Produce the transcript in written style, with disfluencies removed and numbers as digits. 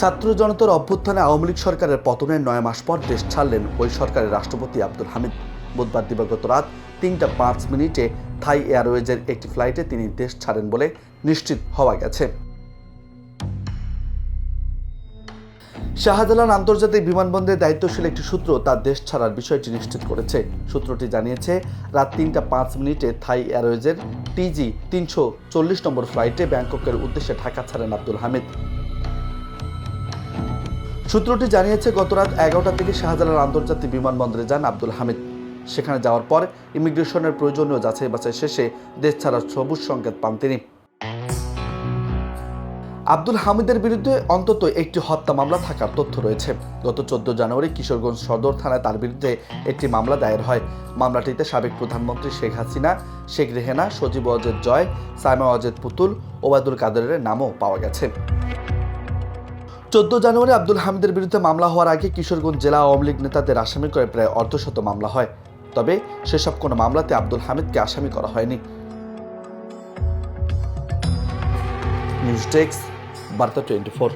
ছাত্র জনতার অভ্যুত্থানে আওয়ামী লীগ সরকারের পতনের 9 মাস পর দেশ ছাড়লেন ওই সরকারের রাষ্ট্রপতি আব্দুল হামিদ। বুধবার দিবাগত রাত 3টা 5 মিনিটে থাই এয়ারওয়েজের একটি ফ্লাইটে তিনি দেশ ছাড়েন বলে নিশ্চিত হওয়া গেছে। শাহজালাল আন্তর্জাতিক বিমানবন্দরের দায়িত্বশীল একটি সূত্র তার দেশ ছাড়ার বিষয়টি নিশ্চিত করেছে। সূত্রটি জানিয়েছে, রাত 3টা 5 মিনিটে থাই এয়ারওয়েজের TG 340 নম্বর ফ্লাইটে ব্যাংককের উদ্দেশ্যে ঢাকা ছাড়েন আব্দুল হামিদ। সূত্রটি জানিয়েছে, গত রাত 11টা থেকে শাহজালাল আন্তর্জাতিক বিমানবন্দরে যান আব্দুল হামিদ। সেখানে যাওয়ার পর ইমিগ্রেশনের প্রয়োজনীয় যাচাই বাছাই শেষে দেশ ছাড়ার সবুজ সংকেত পান তিনি। আব্দুল হামিদের বিরুদ্ধে অন্তত একটি হত্যা মামলা থাকার তথ্য রয়েছে। গত 14 জানুয়ারি কিশোরগঞ্জ সদর থানায় তার বিরুদ্ধে একটি মামলা দায়ের হয়। মামলাটিতে সাবেক প্রধানমন্ত্রী শেখ হাসিনা, শেখ রেহেনা, সজীব ওয়াজেদ জয়, সাইমা ওয়াজেদ পুতুল, ওবায়দুল কাদেরের নামও পাওয়া গেছে। 14 জানুয়ারি আব্দুল হামিদের বিরুদ্ধে মামলা হওয়ার আগে কিশোরগঞ্জ জেলা আওয়ামী লীগ নেতাদের আসামি করে প্রায় অর্ধশত মামলা হয়। তবে সেসব কোনো মামলাতে আব্দুল হামিদকে আসামি করা হয়নি। নিউজ ডেস্ক, বার্তা 24।